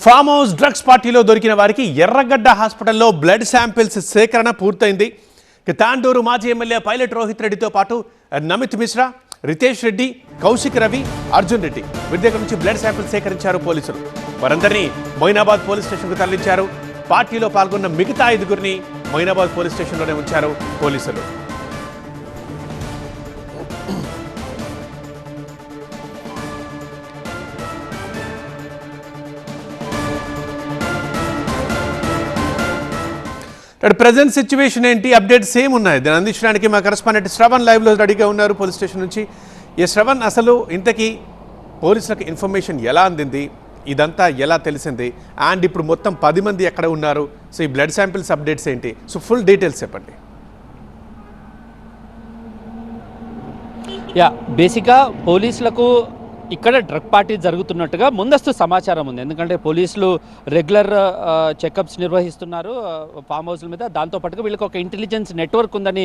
Farm house drugs పార్టీలో దొరికిన వారికి ఎర్రగడ్డ హాస్పిటల్లో బ్లడ్ శాంపిల్స్ సేకరణ పూర్తయింది. తాండూరు మాజీ ఎమ్మెల్యే పైలట్ రోహిత్ రెడ్డితో పాటు నమిత్ మిశ్రా, రితేష్ రెడ్డి, కౌశిక్ రవి, అర్జున్ రెడ్డి వీరి దగ్గర నుంచి బ్లడ్ శాంపిల్స్ సేకరించారు పోలీసులు. వారందరినీ మొయినాబాద్ పోలీస్ స్టేషన్కు తరలించారు. పార్టీలో పాల్గొన్న మిగతా 5గురిని మొయినాబాద్ పోలీస్ స్టేషన్లోనే ఉంచారు పోలీసులు. ప్రెజెంట్ సిచ్యువేషన్ ఏంటి, అప్డేట్స్ ఏమున్నాయి దీన్ని అందించడానికి మా కరెస్పాండెంట్ శ్రవణ్ లైవ్లో రెడీగా ఉన్నారు పోలీస్ స్టేషన్ నుంచి. ఈ శ్రవణ్, అసలు ఇంతకీ పోలీసులకు ఇన్ఫర్మేషన్ ఎలా అందింది, ఇదంతా ఎలా తెలిసింది, అండ్ ఇప్పుడు మొత్తం 10 మంది ఎక్కడ ఉన్నారు, సో ఈ బ్లడ్ శాంపిల్స్ అప్డేట్స్ ఏంటి, సో ఫుల్ డీటెయిల్స్ చెప్పండి. బేసిక్గా పోలీసులకు ఇక్కడ డ్రగ్ పార్టీ జరుగుతున్నట్టుగా ముందస్తు సమాచారం ఉంది. ఎందుకంటే పోలీసులు రెగ్యులర్ చెకప్స్ నిర్వహిస్తున్నారు ఫామ్ హౌస్ల మీద. దాంతోపాటుగా వీళ్ళకి ఒక ఇంటెలిజెన్స్ నెట్వర్క్ ఉందని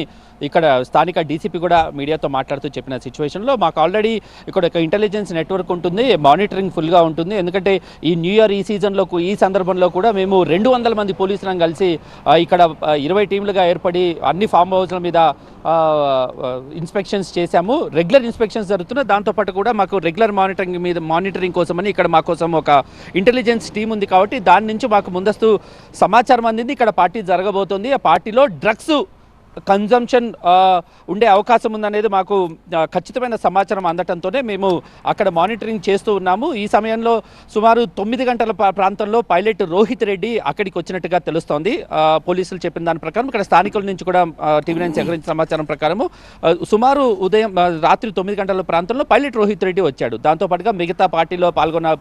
ఇక్కడ స్థానిక డీసీపీ కూడా మీడియాతో మాట్లాడుతూ చెప్పిన సిచ్యువేషన్లో మాకు ఆల్రెడీ ఇక్కడ ఒక ఇంటెలిజెన్స్ నెట్వర్క్ ఉంటుంది, మానిటరింగ్ ఫుల్గా ఉంటుంది. ఎందుకంటే ఈ న్యూ ఇయర్ ఈ సీజన్లో ఈ సందర్భంలో కూడా మేము 200 మంది పోలీసులను కలిసి ఇక్కడ 20 టీంలుగా ఏర్పడి అన్ని ఫామ్ హౌస్ల మీద ఇన్స్పెక్షన్స్ చేశాము. రెగ్యులర్ ఇన్స్పెక్షన్స్ జరుగుతున్నాయి. దాంతోపాటు కూడా మాకు రెగ్యులర్ మానిటరింగ్ కోసమని ఇక్కడ మా కోసం ఒక ఇంటెలిజెన్స్ టీం ఉంది. కాబట్టి దాని నుంచి మాకు ముందస్తు సమాచారం అందింది. ఇక్కడ పార్టీ జరగబోతోంది. ఆ పార్టీలో డ్రగ్స్ కన్జంప్షన్ ఉండే అవకాశం ఉందనేది మాకు ఖచ్చితమైన సమాచారం అందటంతోనే మేము అక్కడ మానిటరింగ్ చేస్తూ ఉన్నాము. ఈ సమయంలో సుమారు 9 గంటల ప్రాంతంలో పైలట్ రోహిత్ రెడ్డి అక్కడికి వచ్చినట్టుగా తెలుస్తోంది. పోలీసులు చెప్పిన దాని ప్రకారం ఇక్కడ స్థానికుల నుంచి కూడా TV9 సేకరించిన సమాచారం ప్రకారం సుమారు రాత్రి 9 గంటల ప్రాంతంలో పైలట్ రోహిత్ రెడ్డి వచ్చాడు. దాంతోపాటుగా మిగతా పార్టీలో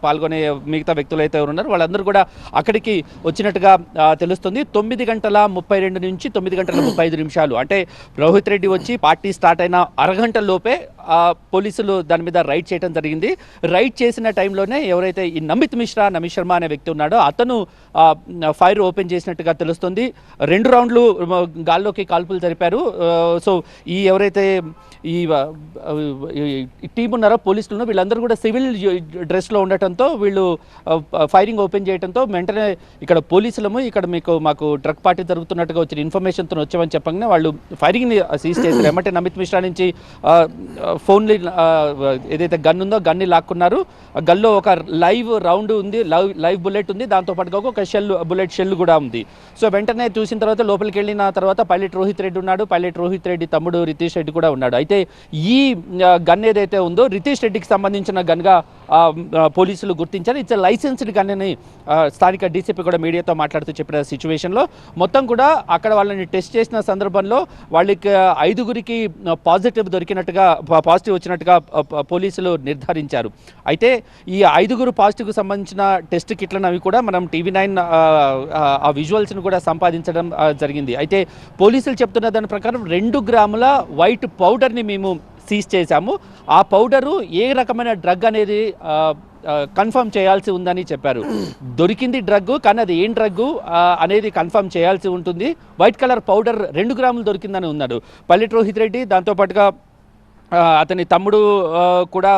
పాల్గొనే మిగతా వ్యక్తులు అయితే ఉన్నారో వాళ్ళందరూ కూడా అక్కడికి వచ్చినట్టుగా తెలుస్తుంది. 9:32 నుంచి 9:35 అంటే రోహిత్ రెడ్డి వచ్చి పార్టీ స్టార్ట్ అయిన అరగంట లోపే పోలీసులు దాని మీద రైడ్ చేయడం జరిగింది. రైడ్ చేసిన టైంలోనే ఎవరైతే ఈ నమిత్ శర్మ అనే వ్యక్తి ఉన్నాడో అతను ఫైర్ ఓపెన్ చేసినట్టుగా తెలుస్తుంది. 2 రౌండ్లు గాల్లోకి కాల్పులు జరిపారు. సో ఈ ఎవరైతే ఈ టీం ఉన్నారో పోలీసులు వీళ్ళందరూ కూడా సివిల్ డ్రెస్లో ఉండటంతో వీళ్ళు ఫైరింగ్ ఓపెన్ చేయడంతో వెంటనే ఇక్కడ పోలీసులము ఇక్కడ మాకు డ్రగ్ పార్టీ జరుగుతున్నట్టుగా వచ్చిన ఇన్ఫర్మేషన్తో వచ్చామని చెప్పగానే వాళ్ళు ఫైరింగ్ని సీజ్ చేశారు. ఏమంటే నమిత్ మిశ్రా నుంచి ఫోన్లు ఏదైతే గన్ ఉందో గన్ని లాక్కున్నారు. గన్లో ఒక లైవ్ రౌండ్ ఉంది, లైవ్ బుల్లెట్ ఉంది. దాంతోపాటుగా ఒక బుల్లెట్ షెల్ కూడా ఉంది. సో వెంటనే చూసిన తర్వాత లోపలికి వెళ్ళిన తర్వాత పైలట్ రోహిత్ రెడ్డి ఉన్నాడు. పైలట్ రోహిత్ రెడ్డి తమ్ముడు రితేష్ రెడ్డి కూడా ఉన్నాడు. అయితే ఈ గన్ ఏదైతే ఉందో రితేష్ రెడ్డికి సంబంధించిన గన్గా పోలీసులు గుర్తించారు. ఇట్స్ లైసెన్స్డ్ గన్ అని స్థానిక డీసీపీ కూడా మీడియాతో మాట్లాడుతూ చెప్పిన సిచ్యువేషన్లో మొత్తం కూడా అక్కడ వాళ్ళని టెస్ట్ చేసిన సందర్భంలో వాళ్ళకి 5గురికి పాజిటివ్ వచ్చినట్టుగా పోలీసులు నిర్ధారించారు. అయితే ఈ 5గురు పాజిటివ్కి సంబంధించిన టెస్ట్ కిట్లను అవి కూడా మనం TV9 ఆ విజువల్స్ను కూడా సంపాదించడం జరిగింది. అయితే పోలీసులు చెప్తున్న దాని ప్రకారం 2 గ్రాముల వైట్ పౌడర్ని మేము సీజ్ చేశాము. ఆ పౌడరు ఏ రకమైన డ్రగ్ అనేది కన్ఫర్మ్ చేయాల్సి ఉందని చెప్పారు. దొరికింది డ్రగ్, కానీ అది ఏం డ్రగ్ అనేది కన్ఫర్మ్ చేయాల్సి ఉంటుంది. వైట్ కలర్ పౌడర్ 2 గ్రాములు దొరికిందని ఉన్నాడు పైలట్ రోహిత్ రెడ్డి. దాంతోపాటుగా అతని తమ్ముడు కూడా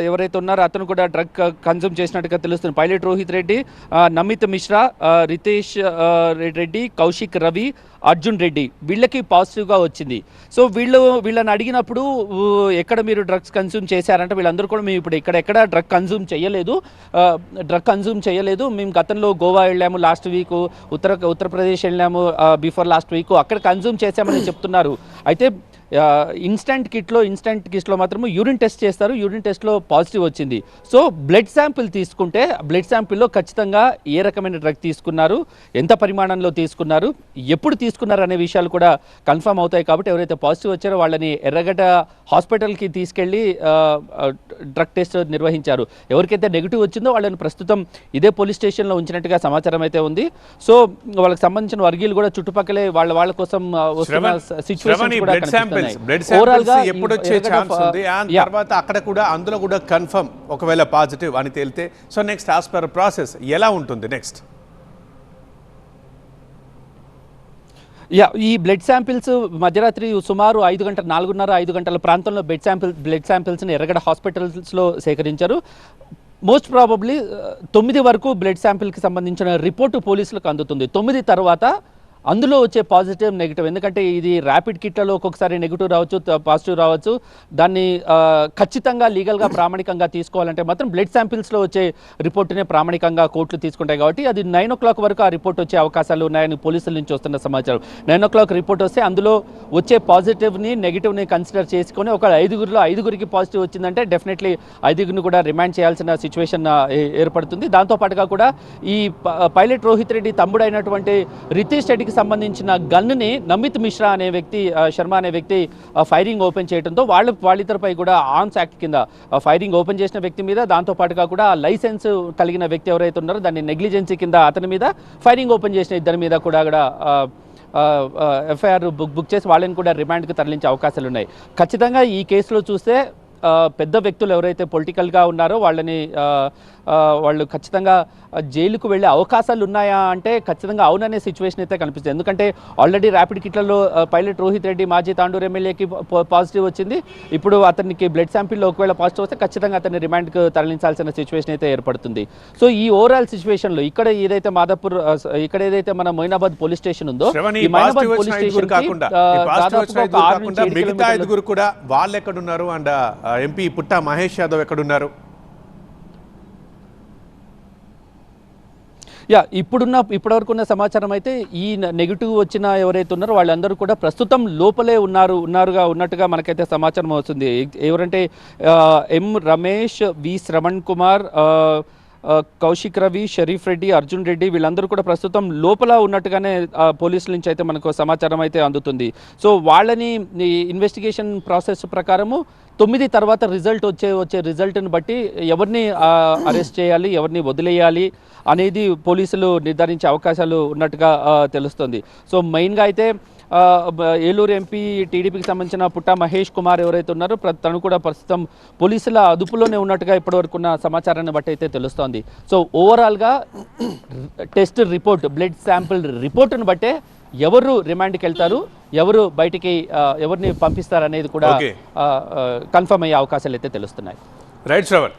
ఎవరైతే ఉన్నారో అతను కూడా డ్రగ్ కన్జ్యూమ్ చేసినట్టుగా తెలుస్తుంది. పైలట్ రోహిత్ రెడ్డి, నమిత్ మిశ్రా, రితేష్ రెడ్డి, కౌశిక్ రవి, అర్జున్ రెడ్డి వీళ్ళకి పాజిటివ్గా వచ్చింది. సో వీళ్ళని అడిగినప్పుడు ఎక్కడ మీరు డ్రగ్స్ కన్జ్యూమ్ చేశారంటే వీళ్ళందరూ కూడా మేము ఇప్పుడు ఎక్కడ డ్రగ్ కన్జ్యూమ్ చేయలేదు. మేము గతంలో గోవా వెళ్ళాము, లాస్ట్ వీక్ ఉత్తరప్రదేశ్ వెళ్ళాము, బిఫోర్ లాస్ట్ వీక్ అక్కడ కన్జ్యూమ్ చేశామని చెప్తున్నారు. అయితే ఇన్స్టంట్ కిట్లో మాత్రము యూరిన్ టెస్ట్ చేస్తారు. యూరిన్ టెస్ట్లో పాజిటివ్ వచ్చింది. సో బ్లడ్ శాంపిల్ తీసుకుంటే బ్లడ్ శాంపిల్లో ఖచ్చితంగా ఏ రకమైన డ్రగ్ తీసుకున్నారు, ఎంత పరిమాణంలో తీసుకున్నారు, ఎప్పుడు తీసుకున్నారు అనే విషయాలు కూడా కన్ఫర్మ్ అవుతాయి. కాబట్టి ఎవరైతే పాజిటివ్ వచ్చారో వాళ్ళని ఎర్రగడ్డ హాస్పిటల్కి తీసుకెళ్ళి డ్రగ్ టెస్ట్ నిర్వహించారు. ఎవరికైతే నెగిటివ్ వచ్చిందో వాళ్ళని ప్రస్తుతం ఇదే పోలీస్ స్టేషన్లో ఉంచినట్టుగా సమాచారం అయితే ఉంది. సో వాళ్ళకి సంబంధించిన వర్గీయులు కూడా చుట్టుపక్కలే వాళ్ళ కోసం వస్తున్న సిచ్యువేషన్ కూడా బ్లడ్ శాంపిల్స్ ఎప్పుడు వచ్చే ఛాన్స్ ఉంది, అండ్ తర్వాత అక్కడ కూడా అందులో కూడా కన్ఫర్మ్ ఒకవేళ పాజిటివ్ అని తేలితే so next as per process ఎలా ఉంటుంది నెక్స్ట్? ఈ బ్లడ్ శాంపిల్స్ మధ్యరాత్రి సుమారు 4:30 5 గంటల ప్రాంతంలో బ్లడ్ శాంపిల్స్ని ఎర్రగడ్డ హాస్పిటల్స్లో సేకరించారు. మోస్ట్ ప్రాబబ్లీ 9 వరకు బ్లడ్ శాంపిల్కి సంబంధించిన రిపోర్టు పోలీసులకు అందుతుంది. 9 తర్వాత అందులో వచ్చే పాజిటివ్ నెగిటివ్, ఎందుకంటే ఇది ర్యాపిడ్ కిట్లలో ఒక్కొక్కసారి నెగిటివ్ రావచ్చు, పాజిటివ్ రావచ్చు. దాన్ని ఖచ్చితంగా లీగల్గా ప్రామాణికంగా తీసుకోవాలంటే మాత్రం బ్లడ్ శాంపిల్స్లో వచ్చే రిపోర్టునే ప్రామాణికంగా కోర్టులు తీసుకుంటాయి. కాబట్టి అది 9 o'clock వరకు ఆ రిపోర్ట్ వచ్చే అవకాశాలు ఉన్నాయని పోలీసుల నుంచి వస్తున్న సమాచారం. 9 o'clock రిపోర్ట్ వస్తే అందులో వచ్చే పాజిటివ్ని నెగిటివ్ని కన్సిడర్ చేసుకొని ఒక 5గురికి పాజిటివ్ వచ్చిందంటే డెఫినెట్లీ 5గురిని కూడా రిమాండ్ చేయాల్సిన సిచ్యువేషన్ ఏర్పడుతుంది. దాంతోపాటుగా కూడా ఈ పైలట్ రోహిత్ రెడ్డి తమ్ముడు అయినటువంటి రితేష్ రెడ్డికి సంబంధించిన గన్నుని నమిత్ మిశ్రా అనే వ్యక్తి, శర్మ అనే వ్యక్తి ఫైరింగ్ ఓపెన్ చేయడంతో వాళ్ళిద్దరిపై కూడా ఆర్మ్స్ యాక్ట్ కింద ఫైరింగ్ ఓపెన్ చేసిన వ్యక్తి మీద, దాంతోపాటుగా కూడా లైసెన్స్ కలిగిన వ్యక్తి ఎవరైతే ఉన్నారో దాన్ని నెగ్లిజెన్సీ కింద అతని మీద, ఫైరింగ్ ఓపెన్ చేసిన ఇద్దరి మీద కూడా ఎఫ్ఐఆర్ బుక్ చేసి వాళ్ళని కూడా రిమాండ్కి తరలించే అవకాశాలు ఉన్నాయి. ఖచ్చితంగా ఈ కేసులో చూస్తే పెద్ద వ్యక్తులు ఎవరైతే పొలిటికల్గా ఉన్నారో వాళ్ళు ఖచ్చితంగా జైలుకు వెళ్ళే అవకాశాలు ఉన్నాయా అంటే ఖచ్చితంగా అవుననే సిచ్యువేషన్ అయితే కనిపిస్తుంది. ఎందుకంటే ఆల్రెడీ ర్యాపిడ్ కిట్లలో పైలట్ రోహిత్ రెడ్డి మాజీ తాండూరు ఎమ్మెల్యేకి పాజిటివ్ వచ్చింది. ఇప్పుడు అతనికి బ్లడ్ శాంపిల్లో ఒకవేళ పాజిటివ్ వస్తే ఖచ్చితంగా అతన్ని రిమాండ్కి తరలించాల్సిన సిచ్యువేషన్ అయితే ఏర్పడుతుంది. సో ఈ ఓవరాల్ సిచ్యువేషన్లో ఇక్కడ ఏదైతే మాదాపూర్, ఇక్కడ ఏదైతే మన మొయినాబాద్ పోలీస్ స్టేషన్ ఉందో, ఈ మొయినాబాద్ పోలీస్ స్టేషన్ మిగతా 5 కూడా వాళ్ళు ఎక్కడున్నారు అండ్ ఎంపీ పుట్టా మహేష్ యాదవ్ ఎక్కడున్నారు? ఇప్పటివరకు ఉన్న సమాచారం అయితే ఈ నెగిటివ్ వచ్చిన ఎవరైతే ఉన్నారో వాళ్ళందరూ కూడా ప్రస్తుతం లోపలే ఉన్నట్టుగా మనకైతే సమాచారం వస్తుంది. ఎవరంటే ఎం రమేష్, వి శ్రవణ్ కుమార్, కౌశిక్ రవి, షరీఫ్ రెడ్డి, అర్జున్ రెడ్డి వీళ్ళందరూ కూడా ప్రస్తుతం లోపల ఉన్నట్టుగానే పోలీసుల నుంచి అయితే మనకు సమాచారం అయితే అందుతుంది. సో వాళ్ళని ఇన్వెస్టిగేషన్ ప్రాసెస్ ప్రకారము 9 తర్వాత వచ్చే రిజల్ట్ని బట్టి ఎవరిని అరెస్ట్ చేయాలి, ఎవరిని వదిలేయాలి అనేది పోలీసులు నిర్ధారించే అవకాశాలు ఉన్నట్టుగా తెలుస్తుంది. సో మెయిన్గా అయితే ఏలూరు ఎంపీ టీడీపీకి సంబంధించిన పుట్టా మహేష్ కుమార్ ఎవరైతే ఉన్నారో తను కూడా ప్రస్తుతం పోలీసుల అదుపులోనే ఉన్నట్టుగా ఇప్పటివరకు ఉన్న సమాచారాన్ని బట్టి అయితే తెలుస్తోంది. సో ఓవరాల్గా టెస్ట్ రిపోర్ట్, బ్లడ్ శాంపిల్ రిపోర్టును బట్టే ఎవరు రిమాండ్కి వెళ్తారు, ఎవరు బయటికి ఎవరిని పంపిస్తారు అనేది కూడా కన్ఫర్మ్ అయ్యే అవకాశాలు అయితే తెలుస్తున్నాయి. రైట్ శ్రవణ్.